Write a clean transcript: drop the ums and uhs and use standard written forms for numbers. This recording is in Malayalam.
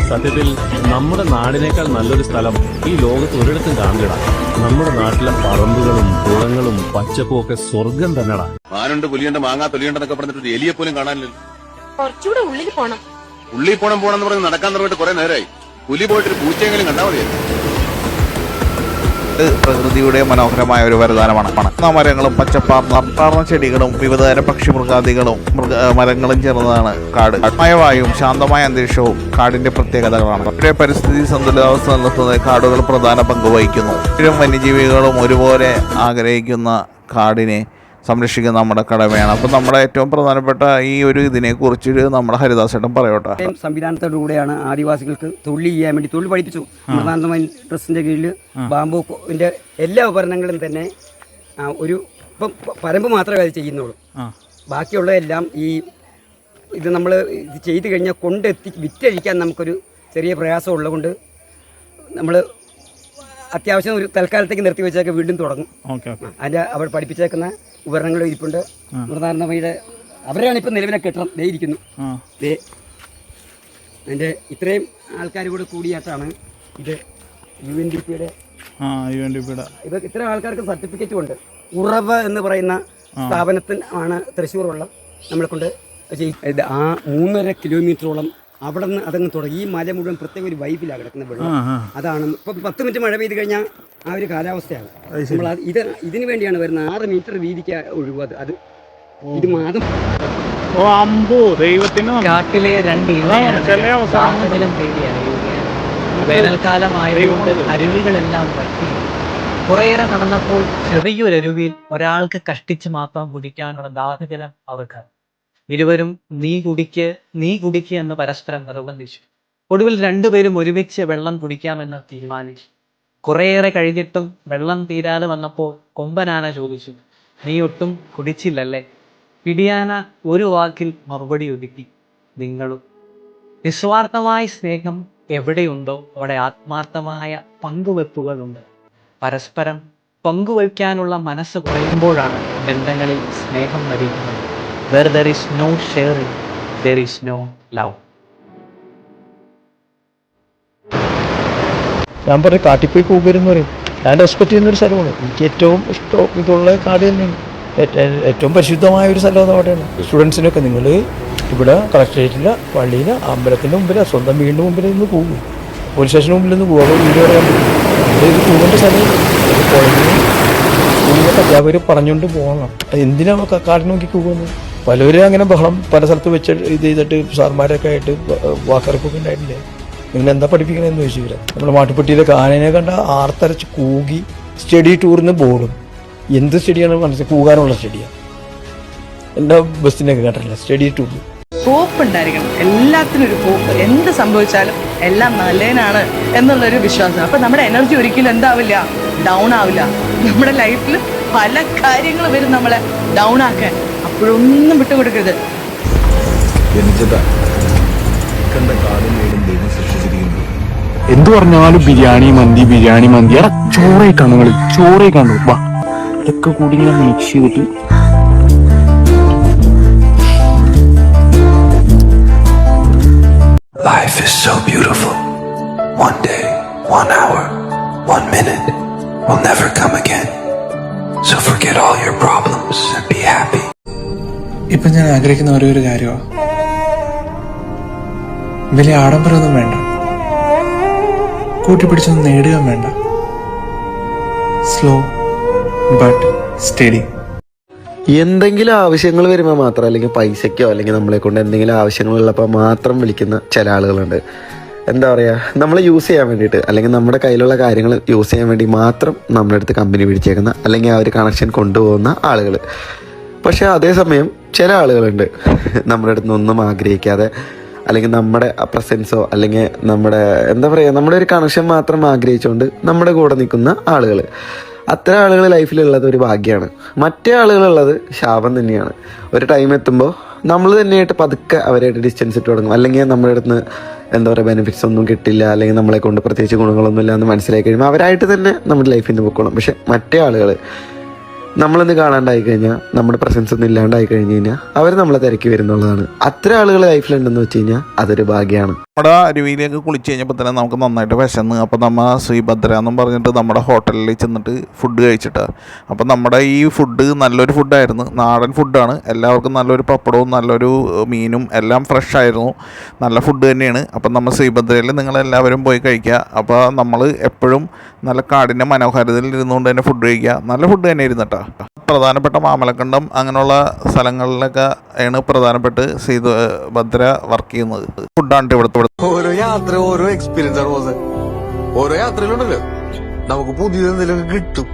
സത്യത്തിൽ നമ്മുടെ നാടിനേക്കാൾ നല്ലൊരു സ്ഥലം ഈ ലോകത്ത് ഒരിടത്തും കാണില്ലടാ. നമ്മുടെ നാട്ടിലെ പറമ്പുകളും കുളങ്ങളും പച്ചപ്പും ഒക്കെ സ്വർഗം തന്നെടാ. മാനുണ്ട്, പുലിയുണ്ട്, മാങ്ങാ തൊലിയുണ്ടെന്നൊക്കെ പറഞ്ഞിട്ട് എലിയെ പോലും കാണാനില്ല. കുറച്ചുകൂടെ ഉള്ളിൽ പോണം. ഉള്ളിൽ പോണെന്ന് പറഞ്ഞ് നടക്കാൻ തുടങ്ങിയിട്ട് കുറെ നേരമായി. പുലി പോയിട്ടൊരു പൂച്ചയെങ്കിലും കണ്ടാൽ മതിയായിരുന്നു. പ്രകൃതിയുടെ മനോഹരമായ ഒരു വരദാനമാണ്. മരങ്ങളും പച്ചപ്പാർന്ന ചെടികളും വിവിധതരം പക്ഷിമൃഗാദികളും മരങ്ങളും ചേർന്നതാണ് കാട്. മയവായും ശാന്തമായ അന്തരീക്ഷവും കാടിന്റെ പ്രത്യേകതകളാണ്. ഇവിടെ പരിസ്ഥിതി സന്തുലിതാവസ്ഥ നിലനിർത്തുന്നതിൽ കാടുകൾ പ്രധാന പങ്ക് വഹിക്കുന്നു. വന്യജീവികളും ഒരുപോലെ ആഗ്രഹിക്കുന്ന കാടിനെ സംരക്ഷിക്കുന്ന നമ്മുടെ കടമയാണ്. അപ്പം നമ്മുടെ ഏറ്റവും പ്രധാനപ്പെട്ട ഈ ഒരു ഇതിനെ കുറിച്ച് നമ്മുടെ ഹരിദാസേട്ടൻ പറയട്ടെ. സംവിധാനത്തോടുകൂടെയാണ് ആദിവാസികൾക്ക് തൊഴിൽ ചെയ്യാൻ വേണ്ടി തൊഴിൽ പഠിപ്പിച്ചു. പ്രധാനമന്ത്രി ട്രസ്റ്റിന്റെ കീഴിൽ ബാംബുവിന്റെ എല്ലാ ഉപകരണങ്ങളും തന്നെ ഒരു ഇപ്പം പരമ്പ് മാത്രമേ അത് ചെയ്യുന്നുള്ളൂ. ബാക്കിയുള്ള എല്ലാം ഇത് നമ്മൾ ഇത് ചെയ്ത് കഴിഞ്ഞാൽ വിറ്റഴിക്കാൻ നമുക്കൊരു ചെറിയ പ്രയാസം ഉള്ളതുകൊണ്ട് നമ്മൾ അത്യാവശ്യം ഒരു തൽക്കാലത്തേക്ക് നിർത്തി വെച്ചൊക്കെ വീണ്ടും തുടങ്ങും. അതിൻ്റെ അവർ പഠിപ്പിച്ചേക്കുന്ന ഉപകരണങ്ങൾ ഇരിപ്പുണ്ട്. പ്രധാനമന്ത്രിയുടെ അവരാണ് ഇപ്പം നിലവിലെ കെട്ടിടം ഇരിക്കുന്നു. അതിൻ്റെ ഇത്രയും ആൾക്കാർ കൂടെ കൂടിയായിട്ടാണ് ഇത് UNDP-യുടെ ഇത് ഇത്ര ആൾക്കാർക്ക് സർട്ടിഫിക്കറ്റും ഉണ്ട്. ഉറവ് എന്ന് പറയുന്ന സ്ഥാപനത്തിന് ആണ് തൃശ്ശൂറുള്ള നമ്മളെ കൊണ്ട് ഇത് 3.5 കിലോമീറ്ററോളം അവിടെ നിന്ന് അതങ്ങ് തുടങ്ങി. ഈ മല മുഴുവൻ പ്രത്യേക ഒരു വൈബിലാണ് കിടക്കുന്ന വെള്ളം. അതാണ് ഇപ്പം 10 മിനിറ്റ് മഴ പെയ്ത് കഴിഞ്ഞാൽ ആ ഒരു കാലാവസ്ഥയാണ്. നമ്മൾ ഇതിന് വേണ്ടിയാണ് വരുന്നത്. 6 മീറ്റർ വീതിക്ക് ഒഴിവ്. അത് ഇത് മാതം കാട്ടിലെ 2 ഇണകളും പേടിയാണ്. വേനൽക്കാലമായതുകൊണ്ട് അരുവികളെല്ലാം വറ്റി. കുറേയേറെ നടന്നപ്പോൾ ചെറിയൊരരുവിയിൽ ഒരാൾക്ക് കഷ്ടിച്ച് മാത്രം കുടിക്കാനുള്ള ദാഹജലം അവർക്ക്. ഇരുവരും നീ കുടിക്ക് എന്ന് പരസ്പരം നിർബന്ധിച്ചു. ഒടുവിൽ 2 പേരും ഒരുമിച്ച് വെള്ളം കുടിക്കാമെന്ന് തീരുമാനിച്ചു. കുറേയേറെ കഴിഞ്ഞിട്ടും വെള്ളം തീരാതെ വന്നപ്പോൾ കൊമ്പനാന ചോദിച്ചു, നീ ഒട്ടും കുടിച്ചില്ലല്ലേ? പിടിയാന ഒരു വാക്കിൽ മറുപടി ഒതുക്കി, നിങ്ങളും. നിസ്വാർത്ഥമായ സ്നേഹം എവിടെയുണ്ടോ അവിടെ ആത്മാർത്ഥമായ പങ്കുവെപ്പുകളുണ്ട്. പരസ്പരം പങ്കുവയ്ക്കാനുള്ള മനസ്സ് കുറയുമ്പോഴാണ് ബന്ധങ്ങളിൽ സ്നേഹം ലഭിക്കുന്നത്. Where there is no sharing, there is no love. ഞാൻ പറയും കാട്ടിപ്പോയി കൂകരെന്ന് പറയും. ഞാൻ റെസ്പെക്ട് ചെയ്യുന്നൊരു സ്ഥലമാണ്. എനിക്ക് ഏറ്റവും ഇഷ്ടം ഇതുള്ള കാട് തന്നെയാണ്. ഏറ്റവും പരിശുദ്ധമായ ഒരു സ്ഥലം അവിടെയാണ്. സ്റ്റുഡൻസിനൊക്കെ നിങ്ങൾ ഇവിടെ കളക്ടറേറ്റില്ല, പള്ളിയില്ല, അമ്പലത്തിൻ്റെ മുമ്പില്ല, സ്വന്തം വീടിൻ്റെ മുമ്പിൽ നിന്ന് പോകും, പോലീസ് സ്റ്റേഷന് മുമ്പിൽ നിന്ന് പോകും. അപ്പോൾ വീഡിയോ പറയാൻ പറ്റും. ഇത് കൂകേണ്ട സ്ഥലം കോളേജിൽ കൂകൊക്കെ അധ്യാപകർ പറഞ്ഞുകൊണ്ട് പോകണം. എന്തിനാണ് കാടിന് നോക്കി കൂകുന്നത്? പലവരും അങ്ങനെ ബഹളം പല സ്ഥലത്ത് വെച്ച് ഇത് ചെയ്തിട്ട് സാർമാരൊക്കെ ആയിട്ട് വാക്കറപ്പൊക്കെ ഉണ്ടായിട്ടില്ലേ? നിങ്ങൾ എന്താ പഠിപ്പിക്കണമെന്ന് ചോദിച്ചില്ല. നമ്മുടെ മാട്ടുപ്പെട്ടിയിലൊക്കെ ആനയെ കണ്ട ആർത്തരച്ച് കൂകി സ്റ്റഡി ടൂറിന് ബോർഡും. എന്ത് സ്റ്റഡിയാണ് മനസ്സിലാക്കി? കൂകാനുള്ള സ്റ്റഡിയാണ്. എല്ലാ ബസ്സിനൊക്കെ കേട്ടില്ല സ്റ്റഡി ടൂർ. ഹോപ്പ് ഉണ്ടായിരിക്കണം. എല്ലാത്തിനും ഒരു ഹോപ്പ്. എന്ത് സംഭവിച്ചാലും എല്ലാം നല്ലതിനാണ് എന്നുള്ളൊരു വിശ്വാസം. അപ്പം നമ്മുടെ എനർജി ഒരിക്കലും എന്താവില്ല, ഡൗൺ ആവില്ല. നമ്മുടെ ലൈഫിൽ പല കാര്യങ്ങൾ വരും നമ്മളെ ഡൗൺ ആക്കാൻ. അപ്പോഴൊന്നും വിട്ടുകൊടുക്കരുത്. എന്തു പറഞ്ഞാലും ബിരിയാണി മന്തി എടാ ചോറേ കാണു. നിങ്ങൾ ചോറേ കാണു. വാ ഇതൊക്കെ കൂടി ഇങ്ങനെ മിക്സ് ചെയ്തിട്ട് Life is so beautiful. One day, 1 hour, 1 minute will never come again. So forget all your problems and be happy. ഇപ്പൊ ഞാൻ ആഗ്രഹിക്കുന്ന ഒരേ ഒരു കാര്യമാണ്, വലിയ ആഡംബരമൊന്നും വേണ്ട, കൂട്ടിപ്പിടിച്ചൊന്നും നേടുക വേണ്ട. Slow but study. എന്തെങ്കിലും ആവശ്യങ്ങൾ വരുമ്പോൾ മാത്രം, അല്ലെങ്കിൽ പൈസയ്ക്കോ അല്ലെങ്കിൽ നമ്മളെ കൊണ്ട് എന്തെങ്കിലും ആവശ്യങ്ങളുള്ളപ്പോൾ മാത്രം വിളിക്കുന്ന ചില ആളുകളുണ്ട്. എന്താ പറയുക, നമ്മൾ യൂസ് ചെയ്യാൻ വേണ്ടിയിട്ട് അല്ലെങ്കിൽ നമ്മുടെ കയ്യിലുള്ള കാര്യങ്ങൾ യൂസ് ചെയ്യാൻ വേണ്ടി മാത്രം നമ്മുടെ അടുത്ത് കമ്പനി പിടിച്ചേക്കുന്ന അല്ലെങ്കിൽ ആ ഒരു കണക്ഷൻ കൊണ്ടുപോകുന്ന ആളുകൾ. പക്ഷേ അതേസമയം ചില ആളുകളുണ്ട് നമ്മുടെ അടുത്ത് നിന്നൊന്നും ആഗ്രഹിക്കാതെ അല്ലെങ്കിൽ നമ്മുടെ പ്രസൻസോ അല്ലെങ്കിൽ നമ്മുടെ എന്താ പറയുക നമ്മുടെ ഒരു കണക്ഷൻ മാത്രം ആഗ്രഹിച്ചുകൊണ്ട് നമ്മുടെ കൂടെ നിൽക്കുന്ന ആളുകൾ. അത്തരം ആളുകൾ ലൈഫിലുള്ളത് ഒരു ഭാഗ്യമാണ്. മറ്റേ ആളുകളുള്ളത് ശാപം തന്നെയാണ്. ഒരു ടൈം എത്തുമ്പോൾ നമ്മൾ തന്നെയായിട്ട് പതുക്കെ അവരായിട്ട് ഡിസ്റ്റൻസ് ഇട്ട് തുടങ്ങും. അല്ലെങ്കിൽ നമ്മുടെ അടുത്ത് എന്താ പറയുക ബെനിഫിറ്റ്സ് ഒന്നും കിട്ടില്ല, അല്ലെങ്കിൽ നമ്മളെ കൊണ്ട് പ്രത്യേകിച്ച് ഗുണങ്ങളൊന്നും ഇല്ല എന്ന് മനസ്സിലാക്കി കഴിയുമ്പോൾ അവരായിട്ട് തന്നെ നമ്മുടെ ലൈഫിൽ നിന്ന് പൊക്കോളും. പക്ഷെ മറ്റേ ആളുകൾ നമ്മളൊന്ന് കാണാണ്ടായി കഴിഞ്ഞാൽ, നമ്മുടെ പ്രസൻസ് ഒന്നും ഇല്ലാണ്ടായി കഴിഞ്ഞ് കഴിഞ്ഞാൽ അവർ നമ്മളെ തിരക്കി വരുന്നുള്ളതാണ്. അത്തരം ആളുകൾ ലൈഫിലുണ്ടെന്ന് വെച്ച് കഴിഞ്ഞാൽ അതൊരു ഭാഗ്യമാണ്. നമ്മുടെ അരുവിയിലേക്ക് കുളിച്ച് കഴിഞ്ഞപ്പോൾ തന്നെ നമുക്ക് നന്നായിട്ട് വിശന്ന്. അപ്പോൾ നമ്മൾ ശ്രീഭദ്ര എന്നും പറഞ്ഞിട്ട് നമ്മുടെ ഹോട്ടലിൽ ചെന്നിട്ട് ഫുഡ് കഴിച്ചിട്ട്, അപ്പോൾ നമ്മുടെ ഈ ഫുഡ് നല്ലൊരു ഫുഡായിരുന്നു, നാടൻ ഫുഡാണ്. എല്ലാവർക്കും നല്ലൊരു പപ്പടവും നല്ലൊരു മീനും എല്ലാം ഫ്രഷ് ആയിരുന്നു, നല്ല ഫുഡ് തന്നെയാണ്. അപ്പം നമ്മൾ ശ്രീഭദ്രയിൽ നിങ്ങളെല്ലാവരും പോയി കഴിക്കുക. അപ്പോൾ നമ്മൾ എപ്പോഴും നല്ല കാടിൻ്റെ മനോഹാരിതയിൽ ഇരുന്നുകൊണ്ട് തന്നെ ഫുഡ് കഴിക്കുക. നല്ല ഫുഡ് തന്നെ ഇരുന്നു കേട്ടോ. പ്രധാനപ്പെട്ട മാമലക്കണ്ടം അങ്ങനെയുള്ള സ്ഥലങ്ങളിലൊക്കെ ആണ് പ്രധാനപ്പെട്ട് ശ്രീഭദ്ര വർക്ക് ചെയ്യുന്നത്. ഫുഡാണ് ഇവിടുത്തെ. ഓരോ യാത്ര ഓരോ എക്സ്പീരിയൻസ് ആണ്. ഓരോ യാത്രയിലുണ്ടല്ലോ നമുക്ക് പുതിയതെന്തെങ്കിലും കിട്ടും.